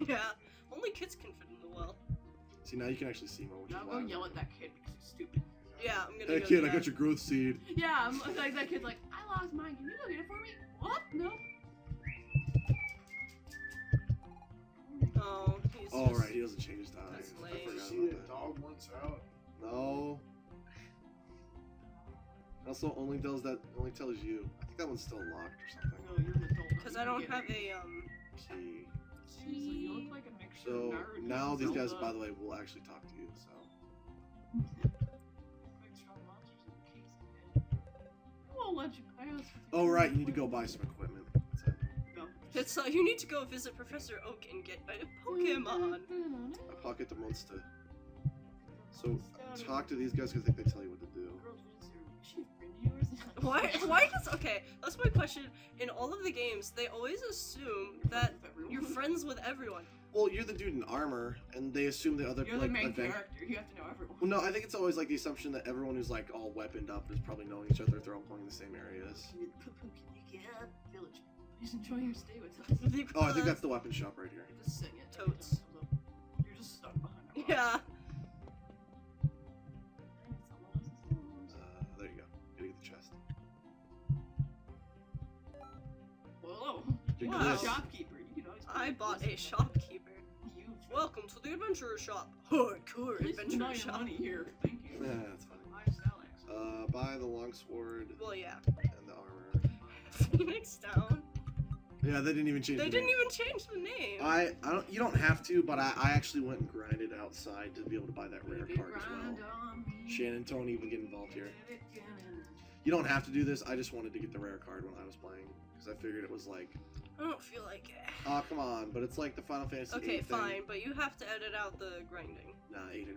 Yeah, only kids can fit in the well. See, now you can actually see more. Which Now is go wild. yell at that kid because he's stupid. Yeah, I'm gonna Hey go kid, do I that. got your growth seed. Yeah, I'm like that kid's like, I lost mine. Can you go get it for me? What? No. Oh, he's Oh just... right, he doesn't change his time. That's I lame. forgot See about that that. dog wants out. No. Also, only tells you. I think that one's still locked or something. No, you're an adult. Because I don't have a, Key. So you look like a mixture So of Naruto now and these guys, Zelda. by the way, will actually talk to you. So. Quick, strong monsters in the case again. I won't let you pass with the Oh right, you need to go buy some equipment. That's it. Go. It's you need to go visit Professor Oak and get a Pokemon. I pocket the monster. So talk to these guys because I think they tell you what to do. Why does okay? That's my question. In all of the games, they always assume that you're friends with everyone. Well, you're the dude in armor, and they assume the other You're the main character. You have to know everyone. Well, no, I think it's always like the assumption that everyone who's like all weaponed up is probably knowing each other if they're all going in the same areas. Village. Please enjoy your stay with us. Oh, I think that's the weapon shop right here. You just sing it. Totes. You're just stuck behind a rock. Yeah. There you go. Gotta get the chest. Whoa. You're Wow. glitch. Shopkeeper. You can always I bought a shopkeeper. Welcome to the adventurer shop. Hardcore Please adventurer deny your shop. money here. Thank you. Yeah, that's funny. Lifestyle Buy the longsword Well, yeah. and the armor. Phoenix Down. Yeah, they didn't even change. They the didn't name. even change the name. I don't. You don't have to, but I actually went and grinded outside to be able to buy that rare card as well. Shannon, don't even get involved here. You don't have to do this. I just wanted to get the rare card when I was playing because I figured it was like. I don't feel like it. Oh come on, but it's like the Final Fantasy. Okay, 8 fine, thing. but you have to edit out the grinding. Nah, 800%.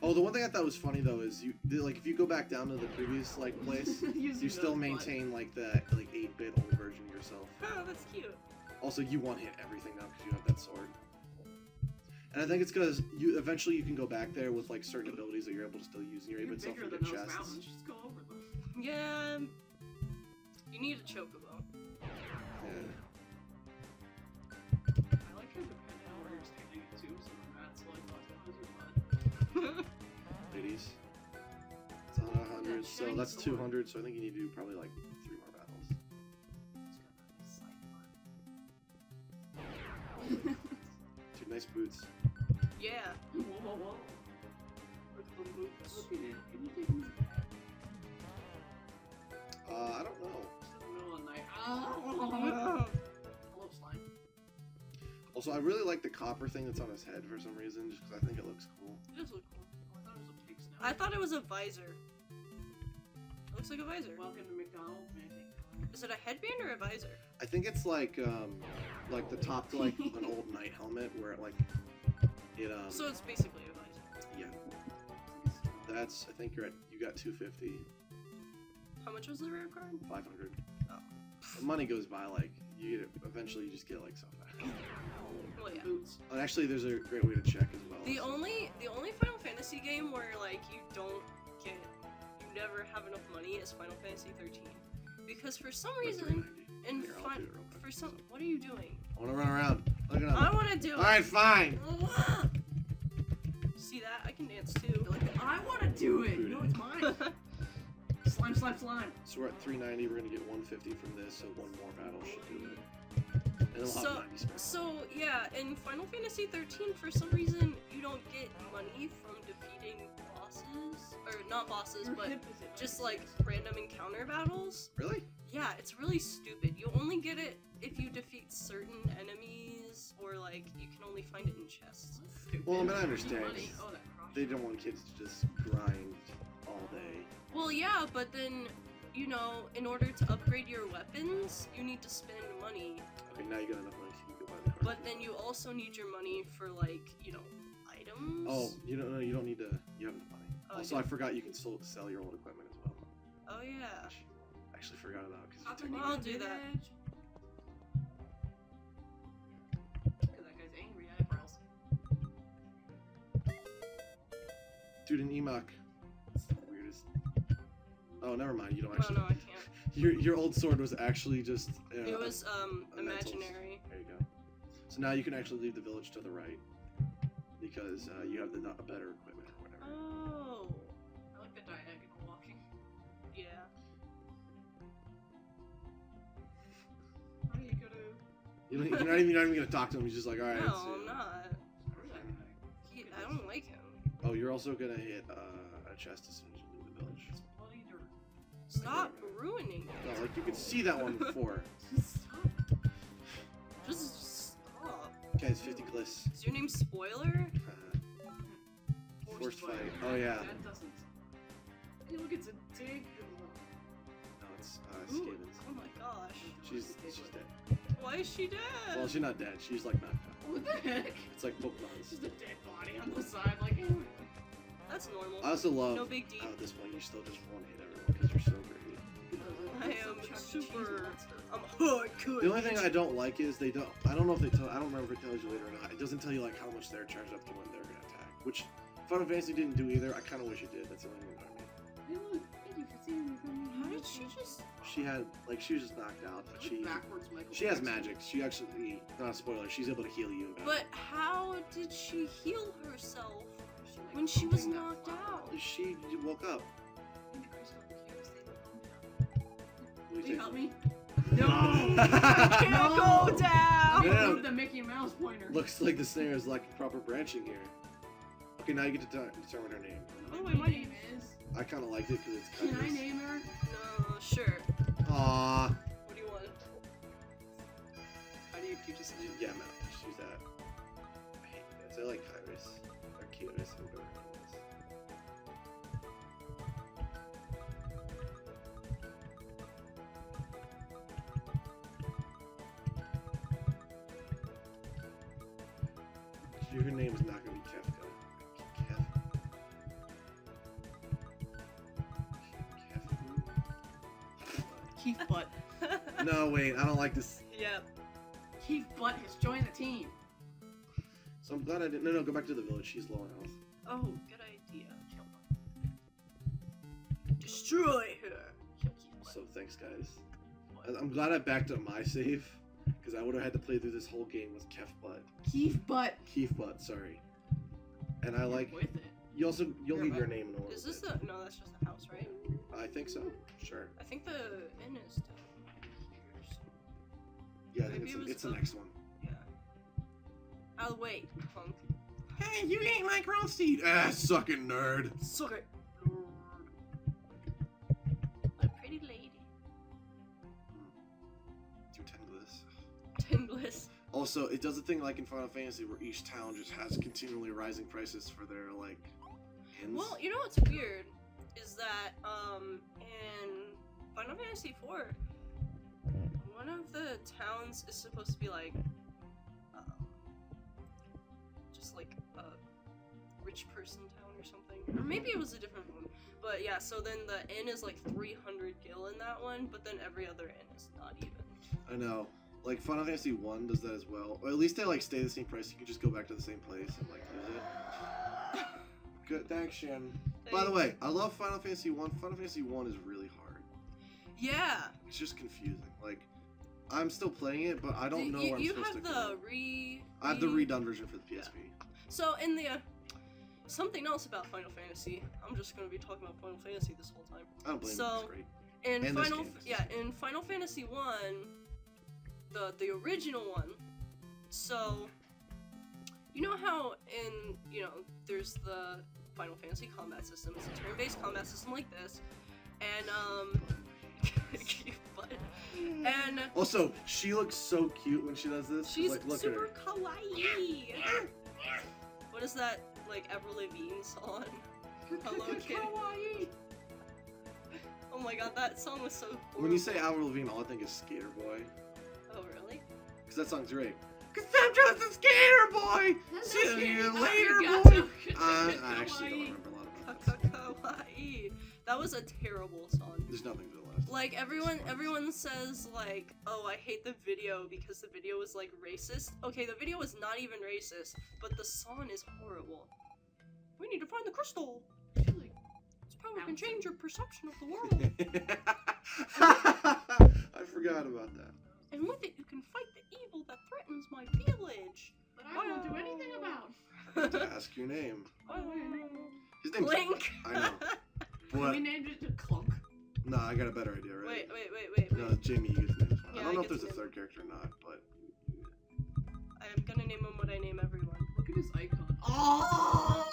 Oh, the one thing I thought was funny though is like if you go back down to the previous like place, you still maintain like the 8-bit old version of yourself. Oh, that's cute. Also, you one hit everything now because you have that sword. And I think it's because eventually you can go back there with like certain abilities that you're able to still use, and you're able to bigger get than those chests. mountains. Just go over them. Yeah. You need a chocobo. Yeah. I like how depending on where you're standing at too, so the mats like what. Ladies. It's on 100, so that's 200, so I think you need to do probably like 3 more battles. Dude, nice boots. Yeah. Whoa, whoa, whoa. Look at the boots. Look at it. Can you take me? I don't know. It's in the middle of the night. Hello, slime. Also, I really like the copper thing that's on his head for some reason, just because I think it looks cool. It does look cool. I thought it was a pig snout. I thought it was a visor. It looks like a visor. Welcome to McDonald's, man. Is it a headband or a visor? I think it's like the top to like an old knight helmet, where it like it So it's basically a visor. yeah. That's I think you got 250, How much was the rare card? 500. Oh. The money goes by like you get it, eventually you just get like so fast. Well, yeah. Boots. And actually, there's a great way to check as well. The only Final Fantasy game where like you never have enough money is Final Fantasy 13, because for some reason in Here, I'll do it real quick. What are you doing? I want to run around. Look at him. I want to do it. All right, fine. See that? I can dance too. You're like, I want to do it. You know it's mine. Slime, slime, slime. So we're at 390. We're gonna get 150 from this, so one more battle should do it. And we'll have 90 spare. So yeah, in Final Fantasy 13, for some reason you don't get money from defeating bosses, or not bosses, Your but hip is it. just like random encounter battles. Really? Yeah, it's really stupid. You only get it if you defeat certain enemies, or like you can only find it in chests. Well, I mean, I understand. Money. Oh, that cross. They don't want kids to just grind all day. Well, yeah, but then, you know, in order to upgrade your weapons, you need to spend money. Okay, now you got enough money so you can go buy the card. But then you also need your money for, like, you know, items. Oh, you don't know. You don't need to. You have enough money. Oh, Also, yeah. I forgot you can still sell your old equipment as well. Oh, yeah. I actually forgot about because I'll do that. Look at that guy's angry eyebrows. dude in Emac. It's the weirdest. Oh, never mind. You don't Oh actually. no, I can't. Your old sword was actually just. It was a mental. imaginary. There you go. So now you can actually leave the village to the right because you have a better equipment or whatever. Oh. I like the diagonal walking. Yeah. How do you go to... You're not even gonna talk to him. He's just like, all right. No, let's I'm not. Where's that guy? I don't like him. Oh, you're also gonna hit a chest as soon as you leave the village. It's bloody dirt. Stop ruining it. No, like you could see that one before. Stop. Just stop. Okay, it's 50 gliss. Is your name Spoiler? Forced fight. Oh yeah. That doesn't... Hey, look, it's a dig. No, it's Ooh, Skavens. oh my gosh. She's dead. Why is she dead? Well, she's not dead. She's like knocked out. What the heck? It's like It's Pokemon's. just a dead body on the side, like... That's normal. I also love No big deal. how at this point you still just one hit everyone because you're so great. I am super. I'm hardcore. The only thing I don't like is they don't. I don't know if they tell. I don't remember if it tells you later or not. It doesn't tell you like how much they're charged up to when they're gonna attack, which Final Fantasy didn't do either. I kind of wish it did. That's the only thing that I made. Hey, look, thank you for seeing me from How did she just? She had like she was just knocked out, but Backwards, Michael she has Jackson. magic. She actually, not a spoiler. She's able to heal you. But how did she heal herself She, like, when she was pumping that knocked flower. out? She woke up. What do Will you you help me? No, I can't No. go down. Yeah. Move the Mickey Mouse pointer. Looks like the snare is like proper branching here. Okay, now you get to determine her name. Oh, my my name is... I kind of liked it because it's kind Can of. I name her? No, sure. Aww. What do you want? How do you just leave? Yeah, man. She's that. I hate you guys. I like Kairos. Or Kairos. Whatever her name is. Your name is not gonna be Kefka. Keith Butt. No, wait, I don't like this. Yep. Keith Butt has joined the team. So I'm glad I didn't. No, go back to the village. She's low on health. Oh, good idea. Destroy her. Kill Keith Butt. So thanks, guys. I'm glad I backed up my save because I would have had to play through this whole game with Kef Butt. Keith Butt. Keith Butt, sorry. And I like. With it. You'll leave your name in a little Is this bit. the? No, that's just a house, right? I think so. Sure. I think the inn is down here. Yeah, I think Maybe it was it's the up. next one. Yeah. I'll wait, punk. Hey, you ate my growth seed! Ah, sucking nerd. Suck it. A pretty lady. Do 10 bliss. 10 bliss. Also, it does a thing like in Final Fantasy where each town just has continually rising prices for their, like, inns. Well, you know what's weird is that in Final Fantasy IV, one of the towns is supposed to be like just like a rich person town or something, or maybe it was a different one. But yeah, so then the inn is like 300 gil in that one, but then every other inn is not even. I know. Like, Final Fantasy 1 does that as well. Or at least they, like, stay the same price. You can just go back to the same place and, like, use it. Good, thanks, Shen. By the way, I love Final Fantasy 1. Final Fantasy 1 is really hard. Yeah. It's just confusing. Like, I'm still playing it, but I don't know where I'm supposed to go. You have I have the redone version for the PSP. Yeah. So in the something else about Final Fantasy, I'm just gonna be talking about Final Fantasy this whole time. I don't blame So, you. It's great. In And this Final, game is yeah, in Final Fantasy 1, the original one. So, you know how in there's the Final Fantasy combat system. It's a turn-based combat system like this, and and Also, she looks so cute when she does this. she's like, look super at her. kawaii. What is that, like, Avril Lavigne song? Hello Kitty. Kawaii. Oh my god, that song was so horrible. When you say Avril Lavigne, all I think is Skater Boy. Oh really? Because that song's great. Because I'm just a skater boy! That's See not you skater. later, You got boy! to- I actually don't remember a lot about this. Kawaii. That was a terrible song. There's nothing to the left. Like, everyone says, like, oh, I hate the video because the video was, like, racist. Okay, the video was not even racist, but the song is horrible. We need to find the crystal. It's power can change your perception of the world. I forgot about that. And with it, you can fight the evil that threatens my village. But I won't do anything about. Ask your name. His name's Clink. I know. What? We named it to Clunk. No, I got a better idea, right? Wait. No, Jamie, you get the name. Yeah, I don't know if get there's a the third character or not, but... I'm gonna name him what I name everyone. Look at his icon. Oh!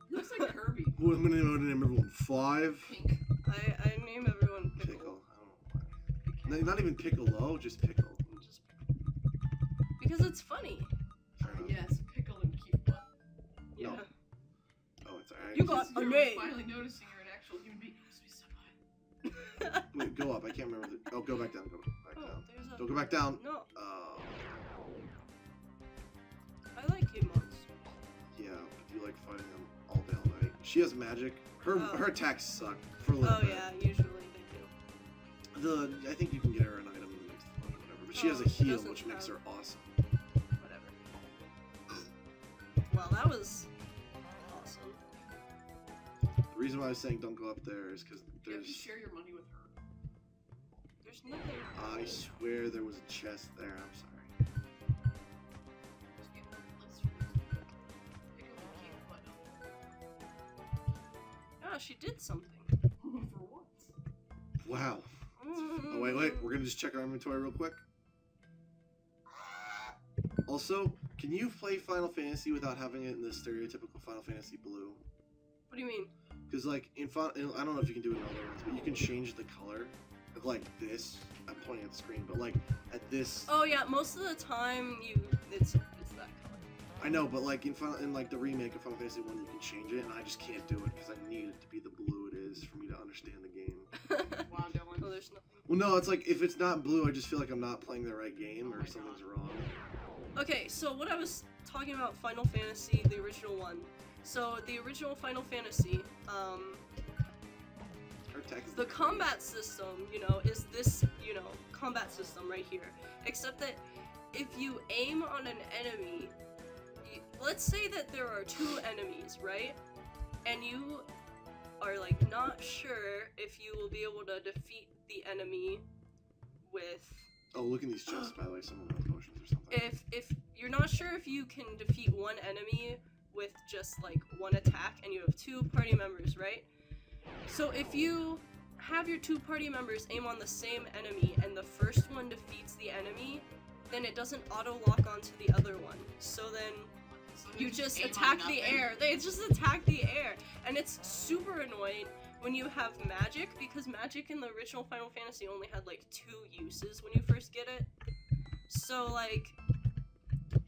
He looks like Kirby. What am I gonna name everyone? 5? Pink. I name everyone Pickle. Pickle. I don't know why. No, not even Piccolo, just Pickle. Just because it's funny. Fair enough. Yes, Pickle and Keith Butt. Yeah. No. Oh, it's alright. You got a You're name. finally noticing you're an actual human being. Wait, go up. I can't remember the... Oh, go back down. Go back down. There's a... Don't go back down. No. Oh. I like K-Mons. Yeah, but you like fighting them all day, all night. She has magic. Her attacks suck for a little bit. Oh yeah, usually they do. I think you can get her an item in the next one or whatever. But she has a heal, which makes her awesome. Whatever. Well, that was awesome. The reason why I was saying don't go up there is because You have to there's... share your money with her. There's nothing. I swear there was a chest there. I'm sorry. Just get one less Pickle and Keith Butt. Oh, she did something. For once. Wow. Oh, wait. We're going to just check our inventory real quick. Also, can you play Final Fantasy without having it in the stereotypical Final Fantasy blue? What do you mean? Because, like, I don't know if you can do it in other ones, but you can change the color of, like, this. I'm pointing at the screen, but, like, at this... Oh, yeah, most of the time, it's that color. I know, but, like, in the remake of Final Fantasy 1, you can change it, and I just can't do it, because I need it to be the blue it is for me to understand the game. Wow, Dylan. Oh, there's nothing. Well, no, it's like, if it's not blue, I just feel like I'm not playing the right game, or something's wrong. Okay, so what I was talking about Final Fantasy, the original one. So, the original Final Fantasy, the combat system, is this, combat system right here. Except that if you aim on an enemy, let's say that there are 2 enemies, right? And you are, like, not sure if you will be able to defeat the enemy with... Oh, look at these chests, by the way, some of them have potions or something. If you're not sure if you can defeat one enemy with just, like, one attack, and you have 2 party members, right? So if you have your 2 party members aim on the same enemy, and the first one defeats the enemy, then it doesn't auto-lock onto the other one. So then you just attack the air. They just attack the air. And it's super annoying when you have magic, because magic in the original Final Fantasy only had, like, 2 uses when you first get it. So, like,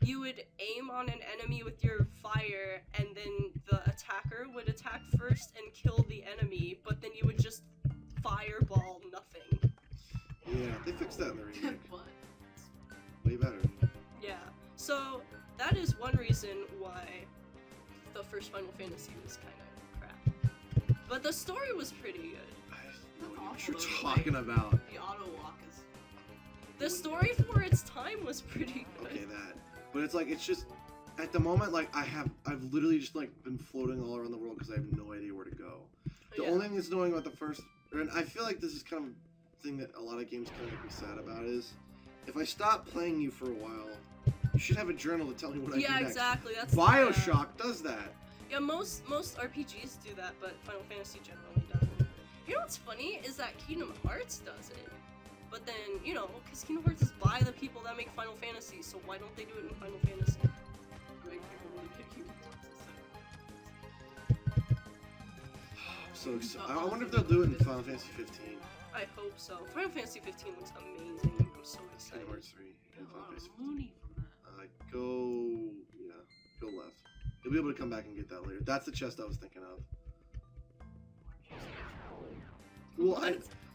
you would aim on an enemy with your fire, and then the attacker would attack first and kill the enemy, but then you would just fireball nothing. Yeah, they fixed that in the remake. What? Way better. Yeah, so that is one reason why the first Final Fantasy was kind of crap. But the story was pretty good. I have no idea what you're talking about. The auto lock is... The story for its time was pretty good. Okay, that. But it's like, it's just, at the moment, like, I've literally just, like, been floating all around the world because I have no idea where to go. The only thing that's annoying about the first, and I feel like this is kind of a thing that a lot of games kind of make me sad about, is if I stop playing you for a while, you should have a journal to tell me what I do next. Yeah, exactly. That's BioShock does that. Yeah, most RPGs do that, but Final Fantasy generally doesn't. You know what's funny is that Kingdom Hearts does it. But then, because Kingdom Hearts is by the people that make Final Fantasy, so why don't they do it in Final Fantasy? Make people really picky. So I wonder if they'll do it in Final Fantasy 15. I hope so. Final Fantasy 15 looks amazing. I'm so excited. Kingdom Hearts 3 and Final Fantasy 15. Money from that. Go left. You'll be able to come back and get that later. That's the chest I was thinking of. Well,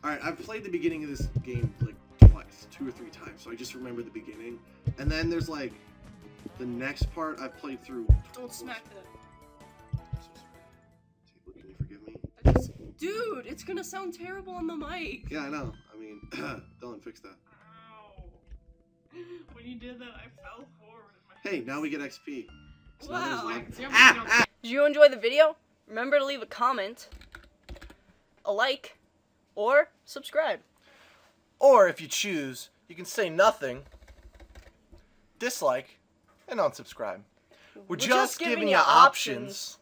alright, I've played the beginning of this game like twice, 2 or 3 times, so I just remember the beginning. And then there's like the next part I've played through. Don't smack that. I'm so sorry. Can you forgive me? Dude, it's gonna sound terrible on the mic. Yeah, I know. I mean, Dylan, fix that. Ow. When you did that, I fell forward. Hey, now we get XP. So wow. Did you enjoy the video? Remember to leave a comment. a like, or subscribe. Or if you choose, you can say nothing, dislike, and unsubscribe. We're just giving you options.